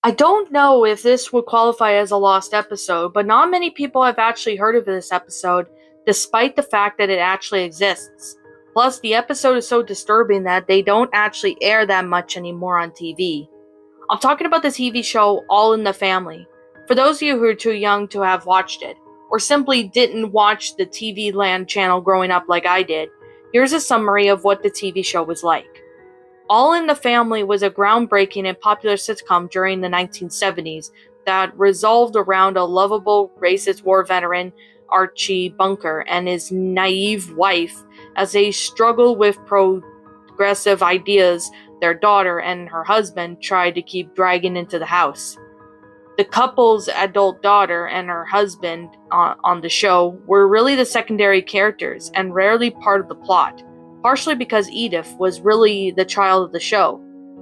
I don't know if this would qualify as a lost episode, but not many people have actually heard of this episode, despite the fact that it actually exists. Plus, the episode is so disturbing that they don't actually air that much anymore on TV. I'm talking about the TV show All in the Family. For those of you who are too young to have watched it, or simply didn't watch the TV Land channel growing up like I did, here's a summary of what the TV show was like. All in the Family was a groundbreaking and popular sitcom during the 1970s that revolved around a lovable racist war veteran, Archie Bunker, and his naive wife as they struggle with progressive ideas their daughter and her husband tried to keep dragging into the house. The couple's adult daughter and her husband on the show were really the secondary characters and rarely part of the plot, partially because Edith was really the child of the show.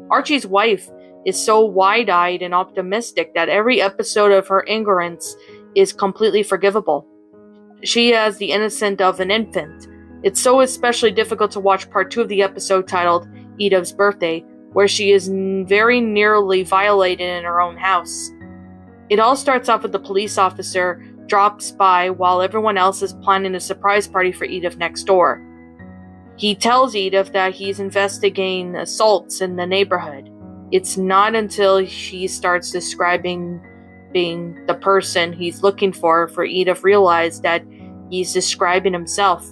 Archie's wife is so wide-eyed and optimistic that every episode of her ignorance is completely forgivable. She has the innocence of an infant. It's so especially difficult to watch part 2 of the episode titled Edith's Birthday, where she is very nearly violated in her own house. It all starts off with the police officer drops by while everyone else is planning a surprise party for Edith next door. He tells Edith that he's investigating assaults in the neighborhood. It's not until she starts describing being the person he's looking for Edith realizes that he's describing himself.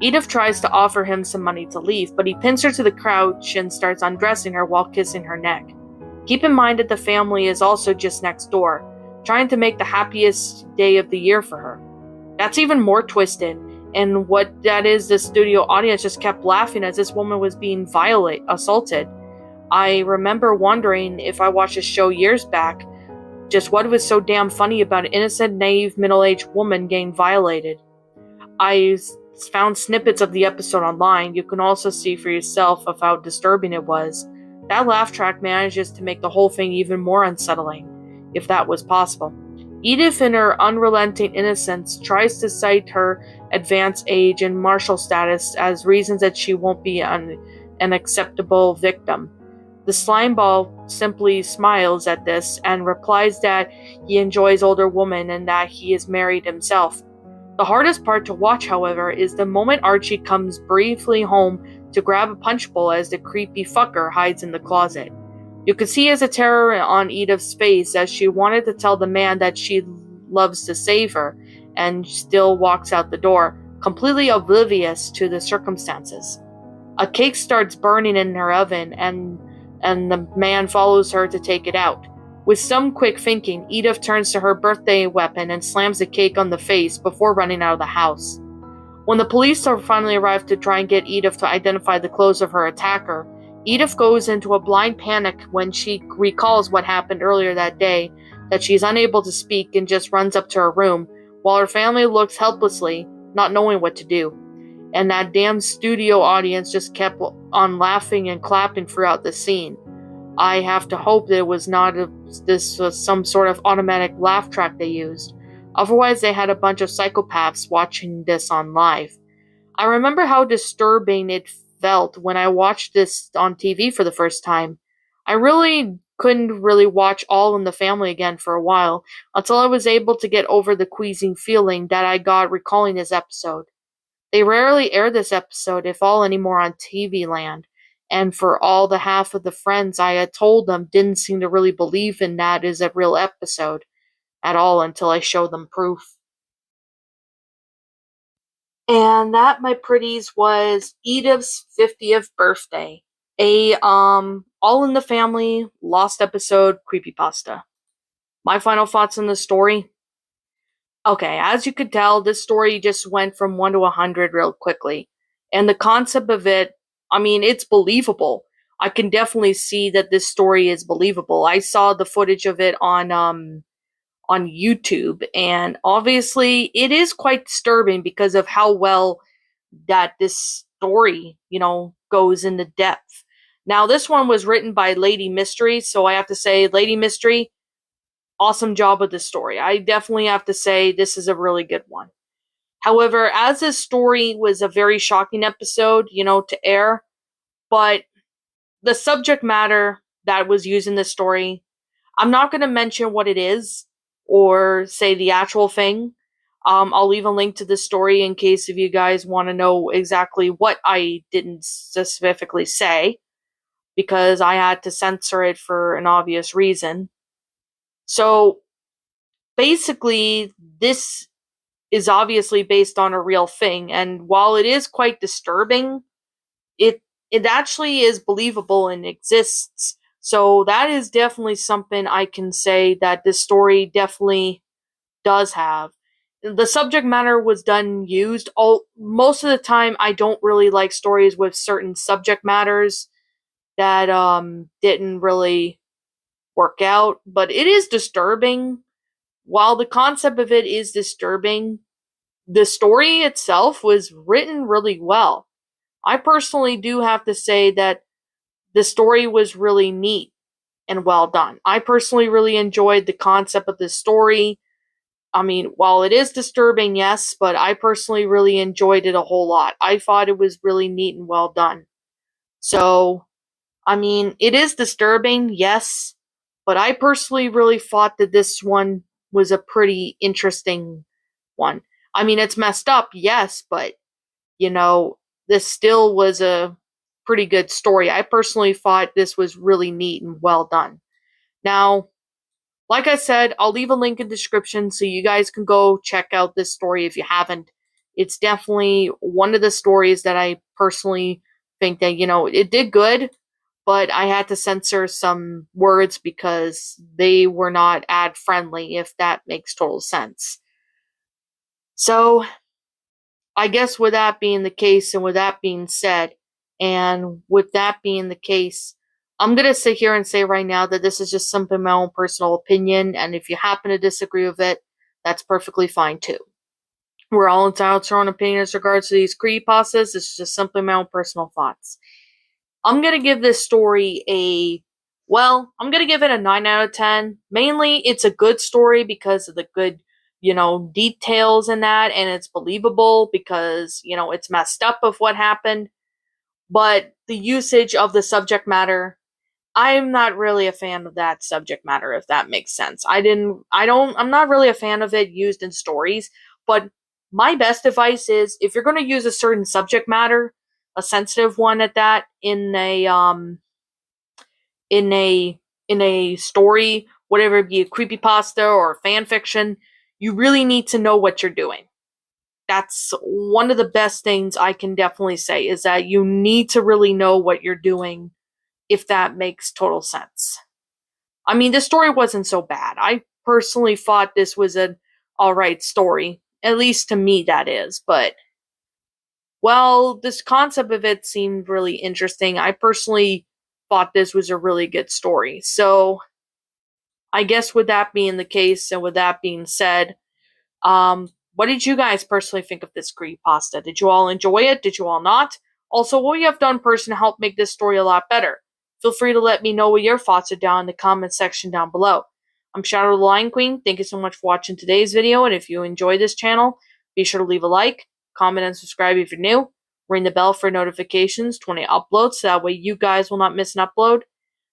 Edith tries to offer him some money to leave, but he pins her to the couch and starts undressing her while kissing her neck. Keep in mind that the family is also just next door, trying to make the happiest day of the year for her. That's even more twisted, and what that is, the studio audience just kept laughing as this woman was being assaulted. I remember wondering if I watched this show years back, just what was so damn funny about an innocent, naive, middle-aged woman getting violated. I found snippets of the episode online. You can also see for yourself of how disturbing it was. That laugh track manages to make the whole thing even more unsettling, if that was possible. Edith, in her unrelenting innocence, tries to cite her advanced age and martial status as reasons that she won't be an acceptable victim. The slimeball simply smiles at this and replies that he enjoys older women and that he is married himself. The hardest part to watch, however, is the moment Archie comes briefly home to grab a punch bowl as the creepy fucker hides in the closet. You could see as a terror on Edith's face as she wanted to tell the man that she loves to save her, and still walks out the door, completely oblivious to the circumstances. A cake starts burning in her oven, and the man follows her to take it out. With some quick thinking, Edith turns to her birthday weapon and slams the cake on the face before running out of the house. When the police finally arrive to try and get Edith to identify the clothes of her attacker, Edith goes into a blind panic when she recalls what happened earlier that day, that she's unable to speak and just runs up to her room, while her family looks helplessly, not knowing what to do. And that damn studio audience just kept on laughing and clapping throughout the scene. I have to hope that it was not this was some sort of automatic laugh track they used. Otherwise, they had a bunch of psychopaths watching this on live. I remember how disturbing it felt when I watched this on TV for the first time. I really couldn't watch All in the Family again for a while, until I was able to get over the queasy feeling that I got recalling this episode. They rarely air this episode, if all, anymore on TV Land, and for all the half of the friends I had told them didn't seem to really believe in that as a real episode at all until I showed them proof. And that, my pretties, was Edith's 50th birthday. A All in the Family lost episode creepypasta. My final thoughts on the story? Okay, as you could tell, this story just went from 1 to 100 real quickly. And the concept of it, I mean, it's believable. I can definitely see that this story is believable. I saw the footage of it on YouTube, and obviously it is quite disturbing because of how well that this story, goes into depth. Now, this one was written by LadyMystery, so I have to say, LadyMystery, awesome job with this story. I definitely have to say this is a really good one. However, as this story was a very shocking episode, to air, but the subject matter that was used in this story, I'm not going to mention what it is or say the actual thing. I'll leave a link to the story in case if you guys want to know exactly what I didn't specifically say, because I had to censor it for an obvious reason. So basically, this is obviously based on a real thing, and while it is quite disturbing, it it actually is believable and exists. So that is definitely something I can say that this story definitely does have. The subject matter was done used. Most of the time I don't really like stories with certain subject matters that didn't really work out, but it is disturbing. While the concept of it is disturbing, the story itself was written really well. I personally do have to say that the story was really neat and well done. I personally really enjoyed the concept of the story. I mean, while it is disturbing, yes, but I personally really enjoyed it a whole lot. I thought it was really neat and well done. So, I mean, it is disturbing, yes, but I personally really thought that this one was a pretty interesting one. I mean, it's messed up, yes, but, you know, this still was a pretty good story. I personally thought this was really neat and well done. Now, like I said, I'll leave a link in the description so you guys can go check out this story if you haven't. It's definitely one of the stories that I personally think that, it did good, but I had to censor some words because they were not ad friendly, if that makes total sense. So, I guess with that being the case, and with that being said, and with that being the case, I'm going to sit here and say right now that this is just simply my own personal opinion, and if you happen to disagree with it, that's perfectly fine too. We're all entitled to our own opinions in regards to these creepypastas. It's just simply my own personal thoughts. I'm going to give this story I'm going to give it a 9 out of 10. Mainly, it's a good story because of the good, details in that, and it's believable because, it's messed up of what happened. But the usage of the subject matter, I'm not really a fan of that subject matter, if that makes sense. I'm not really a fan of it used in stories, but my best advice is if you're going to use a certain subject matter, a sensitive one at that, in a story, whatever it be, a creepypasta or fan fiction, you really need to know what you're doing. That's one of the best things I can definitely say, is that you need to really know what you're doing, if that makes total sense. I mean, the story wasn't so bad. I personally thought this was an alright story. At least to me, that is. But, well, this concept of it seemed really interesting. I personally thought this was a really good story. So, I guess with that being the case, and with that being said, what did you guys personally think of this creepypasta? Did you all enjoy it? Did you all not? Also, what you have done personally to help make this story a lot better? Feel free to let me know what your thoughts are down in the comment section down below. I'm Shadow the Lion Queen. Thank you so much for watching today's video, and if you enjoy this channel, be sure to leave a like, comment, and subscribe if you're new. Ring the bell for notifications to when I upload, so that way you guys will not miss an upload.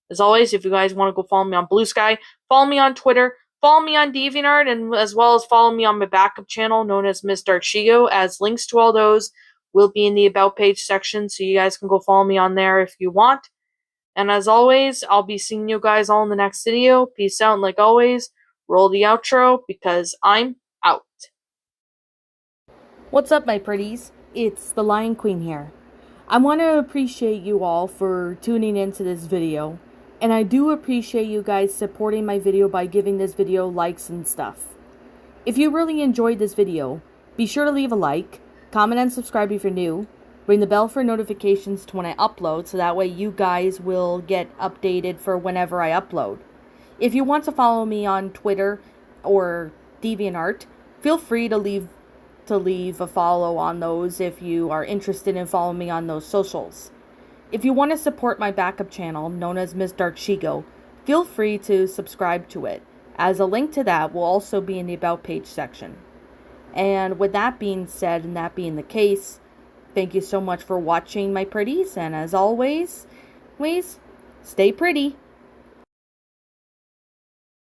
As always, if you guys want to go follow me on Blue Sky, follow me on Twitter, follow me on DeviantArt, and as well as follow me on my backup channel known as Mr. Chigo, as links to all those will be in the About page section, so you guys can go follow me on there if you want. And as always, I'll be seeing you guys all in the next video. Peace out, and like always, roll the outro, because I'm out. What's up, my pretties? It's the Lion Queen here. I want to appreciate you all for tuning into this video, and I do appreciate you guys supporting my video by giving this video likes and stuff. If you really enjoyed this video, be sure to leave a like, comment and subscribe if you're new, ring the bell for notifications to when I upload, so that way you guys will get updated for whenever I upload. If you want to follow me on Twitter or DeviantArt, feel free to leave a follow on those if you are interested in following me on those socials. If you want to support my backup channel, known as Ms. Dark Shigo, feel free to subscribe to it, as a link to that will also be in the About page section. And with that being said, and that being the case, thank you so much for watching, my pretties, and as always, please stay pretty.